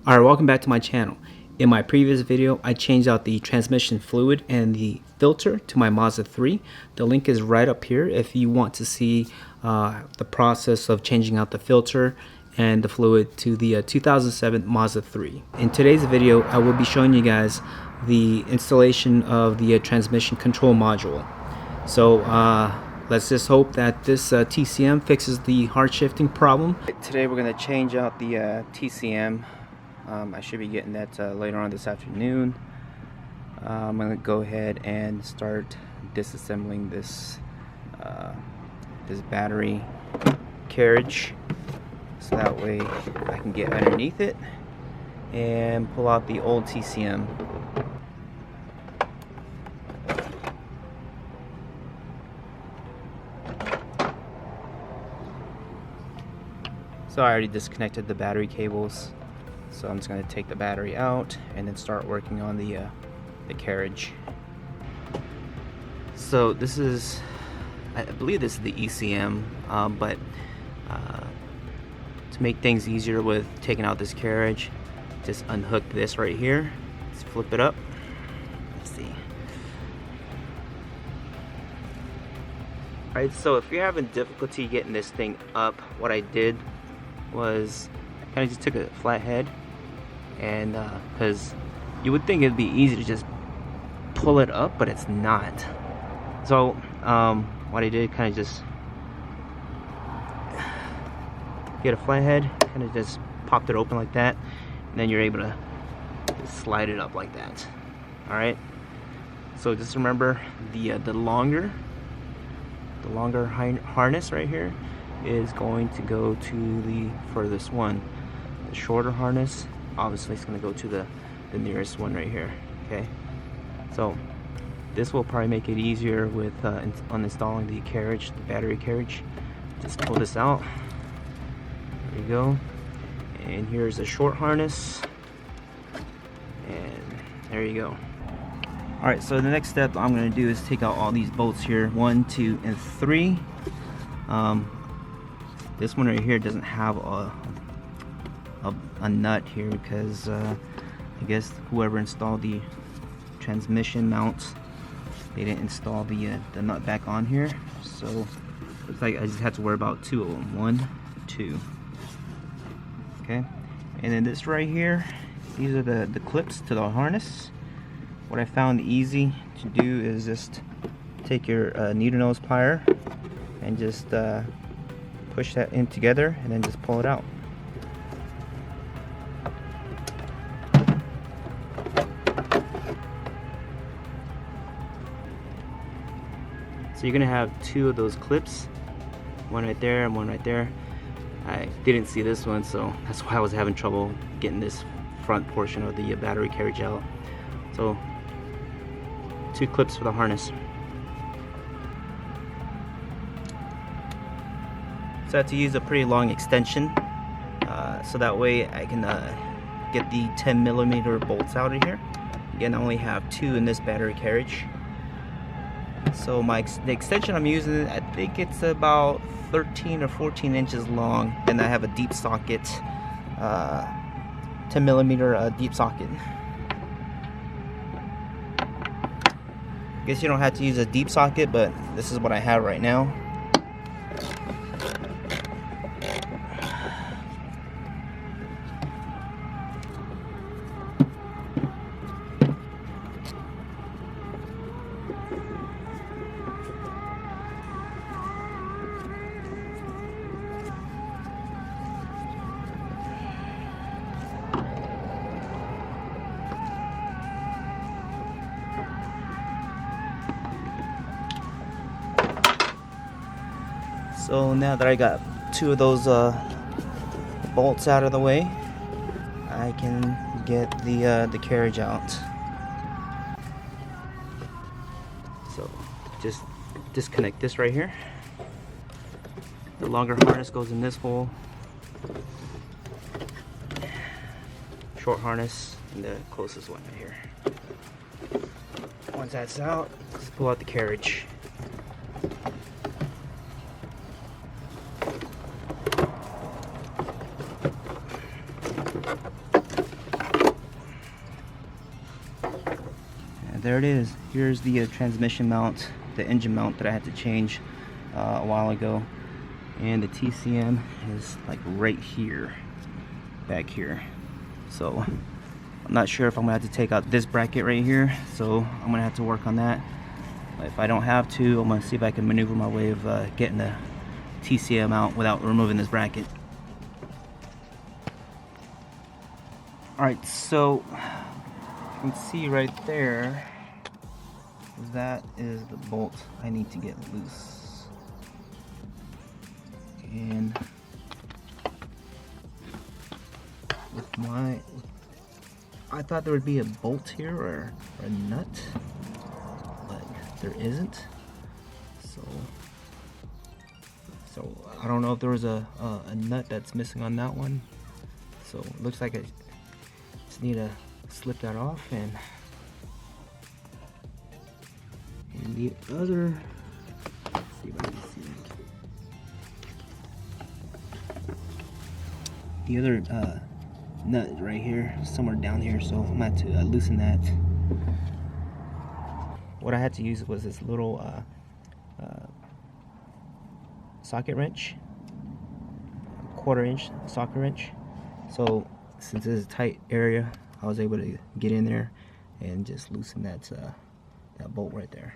Alright, welcome back to my channel. In my previous video, I changed out the transmission fluid and the filter to my Mazda 3. The link is right up here if you want to see the process of changing out the filter and the fluid to the 2007 Mazda 3. In today's video, I will be showing you guys the installation of the transmission control module. So let's just hope that this TCM fixes the hard shifting problem. Today we're going to change out the TCM. I should be getting that later on this afternoon. I'm going to go ahead and start disassembling this this battery carriage, so that way I can get underneath it and pull out the old TCM. So I already disconnected the battery cables. So I'm just going to take the battery out and then start working on the carriage. So this is, I believe this is the ECM, but to make things easier with taking out this carriage, just unhook this right here. Let's flip it up. Let's see. Alright, so if you're having difficulty getting this thing up, what I did was kind of just took a flat head, and because you would think it'd be easy to just pull it up, but it's not. So what I did, kind of just get a flat head, kind of just popped it open like that, and then you're able to just slide it up like that. All right, so just remember the longer harness right here is going to go to the furthest one. The shorter harness, obviously, it's going to go to the nearest one right here. Okay, so this will probably make it easier with on installing the carriage, the battery carriage. Just pull this out. There you go. And here's a short harness. And there you go. Alright, so the next step I'm going to do is take out all these bolts here, 1, 2, and 3. This one right here doesn't have a nut here because I guess whoever installed the transmission mounts, they didn't install the nut back on here. So looks like I just have to worry about 2 of them. 1, 2. Okay, and then this right here, these are the clips to the harness. What I found easy to do is just take your needle nose plier and just push that in together and then just pull it out. So you're gonna have 2 of those clips, one right there and one right there. I didn't see this one, so that's why I was having trouble getting this front portion of the battery carriage out. So 2 clips for the harness. So I have to use a pretty long extension, so that way I can get the 10mm bolts out of here. Again, I only have 2 in this battery carriage. So the extension I'm using, I think it's about 13 or 14 inches long. Then I have a deep socket, 10mm deep socket. I guess you don't have to use a deep socket, but this is what I have right now. So now that I got 2 of those bolts out of the way, I can get the carriage out. So just disconnect this right here. The longer harness goes in this hole. Short harness in the closest one right here. Once that's out, let's pull out the carriage. there it is. Here's the transmission mount, the engine mount that I had to change a while ago. And the TCM is like right here, back here. So I'm not sure if I'm gonna have to take out this bracket right here, so I'm gonna have to work on that. But if I don't have to, I'm gonna see if I can maneuver my way of getting the TCM out without removing this bracket. Alright, so you can see right there, that is the bolt I need to get loose. And with my, I thought there would be a bolt here or a nut, but there isn't. So I don't know if there was a nut that's missing on that one. So it looks like I just need to slip that off, and the other, let's see if I can see it. The other nut is right here, somewhere down here, so I'm going to have to loosen that. What I had to use was this little socket wrench, 1/4 inch socket wrench. So since this is a tight area, I was able to get in there and just loosen that bolt right there.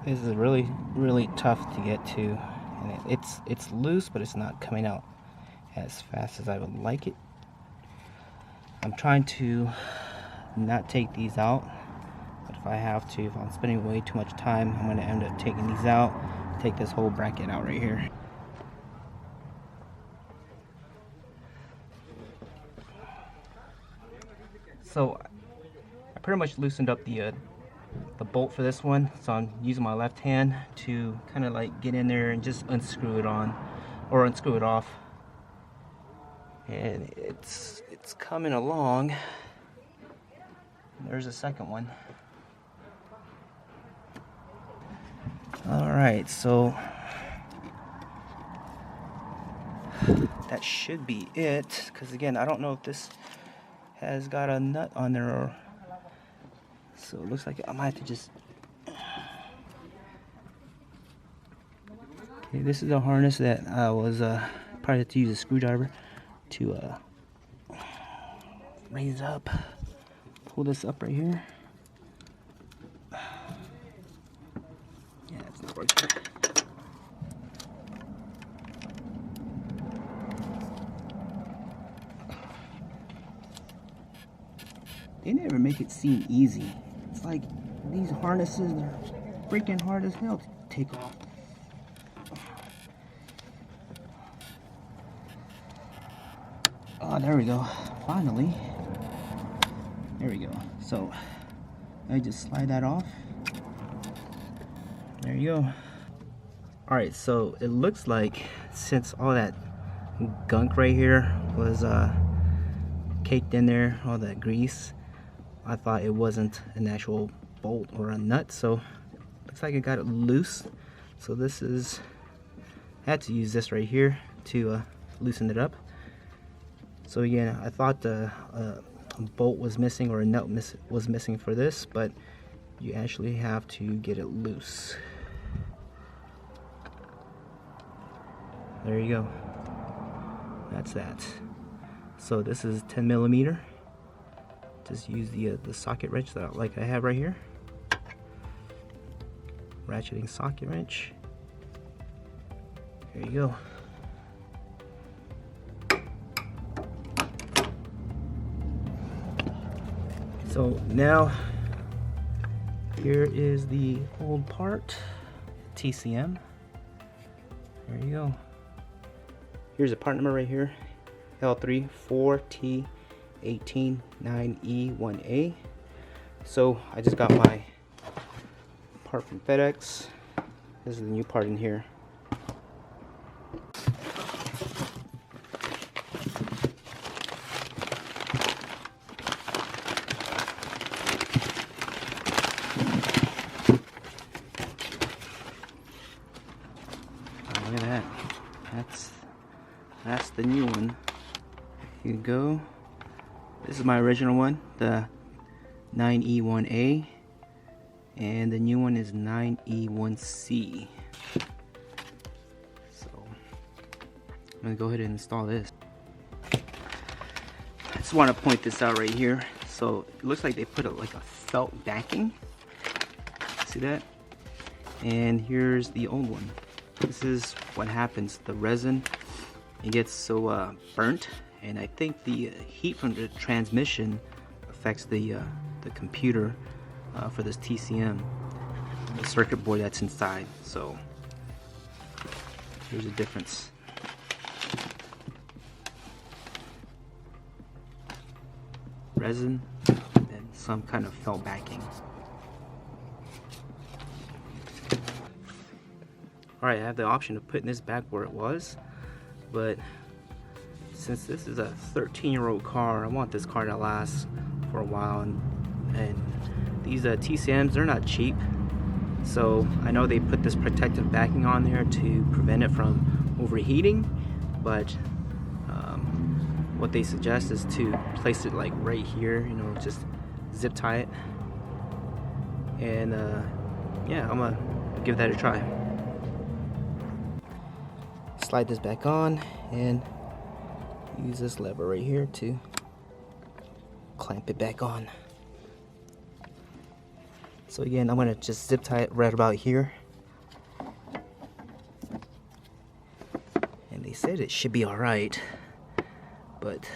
This is really tough to get to, and it's loose, but it's not coming out as fast as I would like it. I'm trying to not take these out, but if I have to, if I'm spending way too much time, I'm going to end up taking these out, take this whole bracket out right here. So I pretty much loosened up the bolt for this one, so I'm using my left hand to kind of like get in there and just unscrew it on, or unscrew it off. And it's coming along. There's a second one. Alright, so that should be it, because again, I don't know if this has got a nut on there, or so it looks like I might have to just. Okay, this is a harness that I was probably have to use a screwdriver to raise up, pull this up right here. Yeah, it's not working. They never make it seem easy. It's like these harnesses are freaking hard as hell to take off. Oh, there we go. Finally. There we go. So I just slide that off. There you go. Alright, so it looks like since all that gunk right here was caked in there, all that grease, I thought it wasn't an actual bolt or a nut, so looks like I got it loose. So this is, I had to use this right here to loosen it up. So yeah, I thought a bolt was missing or a nut was missing for this, but you actually have to get it loose. There you go. That's that. So this is 10 millimeter. Just use the socket wrench that I have right here. Ratcheting socket wrench. There you go. So now here is the old part, TCM. There you go. Here's the part number right here, L34T189E1A. So I just got my part from FedEx. This is the new part in here. the new one. Here you go. This is my original one, the 9E1A, and the new one is 9E1C. So I'm gonna go ahead and install this. I just want to point this out right here. So it looks like they put like a felt backing. See that? And here's the old one. This is what happens. The resin, it gets so burnt, and I think the heat from the transmission affects the computer for this TCM, the circuit board that's inside. So here's the difference. Resin and some kind of felt backing. Alright, I have the option of putting this back where it was, but since this is a 13-year-old car, I want this car to last for a while, and these TCMs, they're not cheap. So I know they put this protective backing on there to prevent it from overheating, but what they suggest is to place it like right here, you know, just zip tie it, and yeah, I'm gonna give that a try. Slide this back on and use this lever right here to clamp it back on. So again, I'm gonna just zip tie it right about here, and they said it should be all right, but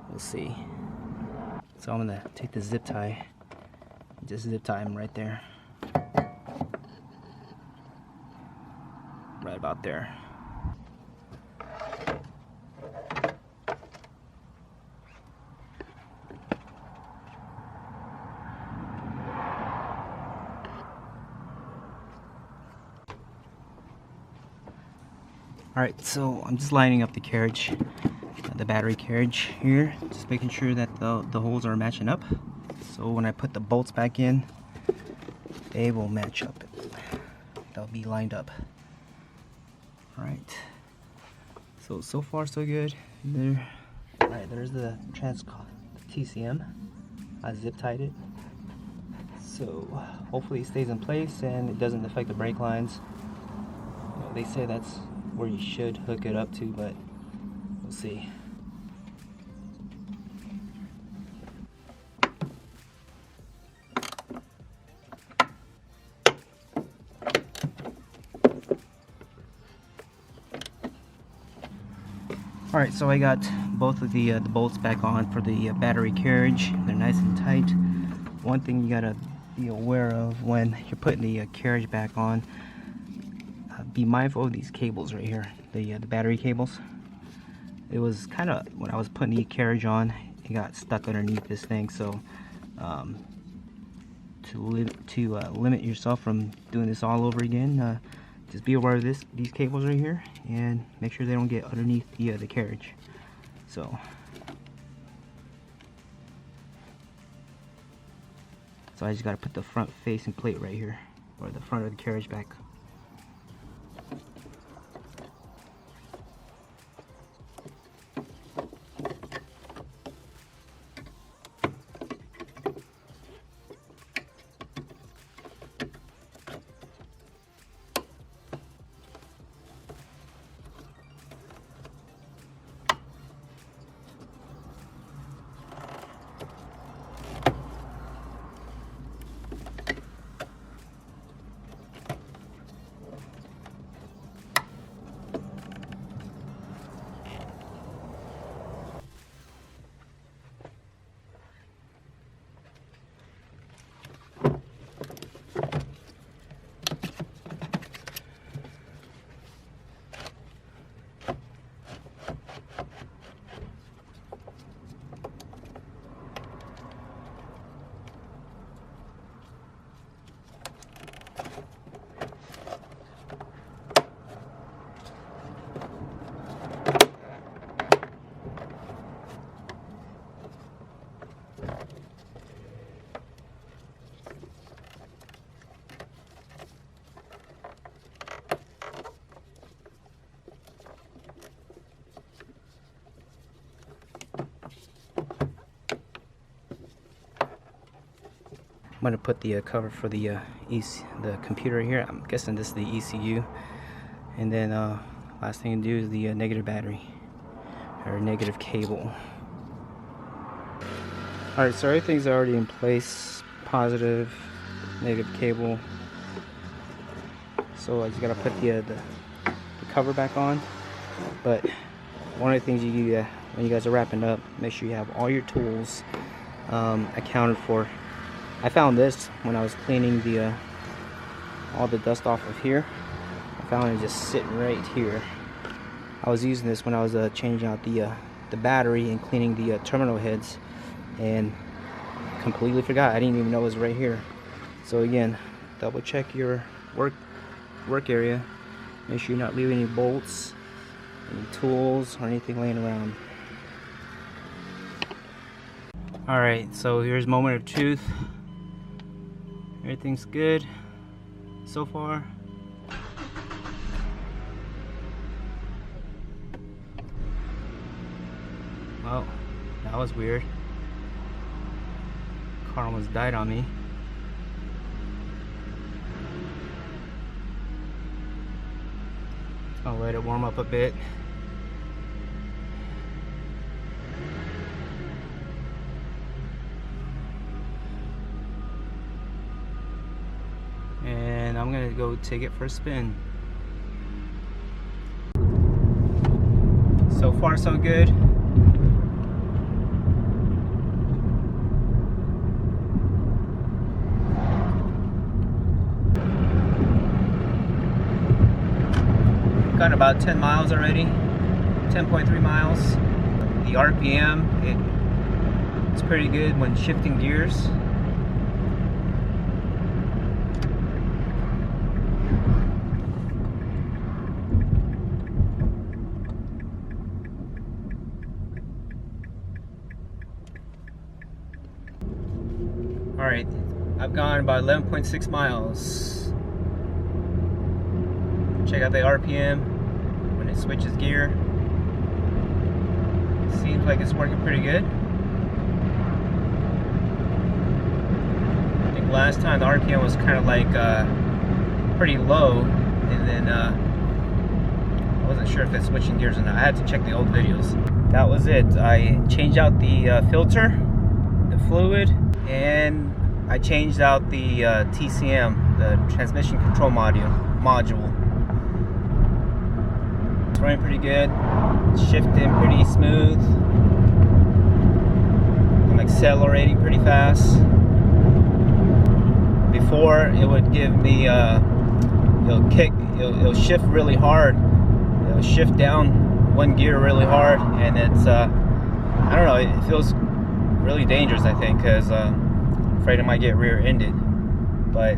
we'll see. So I'm gonna take the zip tie and just zip tie them right there, right about there. Alright, so I'm just lining up the carriage, the battery carriage here, just making sure that the holes are matching up. So when I put the bolts back in, they will match up. They'll be lined up. Alright, so far so good. There. Alright, there's the TCM. I zip tied it, so hopefully it stays in place and it doesn't affect the brake lines. You know, they say that's where you should hook it up to, but we'll see. Alright, so I got both of the bolts back on for the battery carriage. They're nice and tight. One thing you gotta be aware of when you're putting the carriage back on, be mindful of these cables right here, the battery cables. It was kind of, when I was putting the carriage on, it got stuck underneath this thing. So to limit yourself from doing this all over again, just be aware of these cables right here, and make sure they don't get underneath the carriage. So I just got to put the front facing plate right here, or the front of the carriage back. I'm gonna put the cover for the the computer here. I'm guessing this is the ECU, and then last thing to do is the negative battery or negative cable. All right, so everything's already in place. Positive, negative cable. So I just gotta put the cover back on. But one of the things you do when you guys are wrapping up, make sure you have all your tools accounted for. I found this when I was cleaning the all the dust off of here. I found it just sitting right here. I was using this when I was changing out the battery and cleaning the terminal heads, and completely forgot. I didn't even know it was right here. So again, double check your work area. Make sure you're not leaving any bolts, any tools, or anything laying around. Alright, so here's moment of truth. Everything's good so far. Well, that was weird. Car almost died on me. I'll let it warm up a bit. And I'm gonna go take it for a spin. So far so good. Gone about 10 miles already, 10.3 miles. The RPM, it's pretty good when shifting gears. Alright, I've gone about 11.6 miles. Check out the RPM when it switches gear. Seems like it's working pretty good. I think last time the RPM was kind of like pretty low, and then I wasn't sure if it's switching gears or not. I had to check the old videos. That was it. I changed out the filter, the fluid, and I changed out the TCM, the transmission control module. It's running pretty good, shifting pretty smooth. I'm accelerating pretty fast. Before it would give me, it'll shift really hard. It'll shift down one gear really hard, and it's, I don't know, it feels really dangerous, I think, because I'm afraid it might get rear-ended. But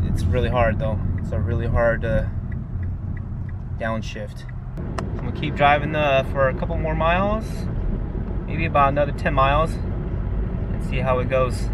it's really hard though. It's a really hard downshift. I'm gonna keep driving for a couple more miles, maybe about another 10 miles, and see how it goes.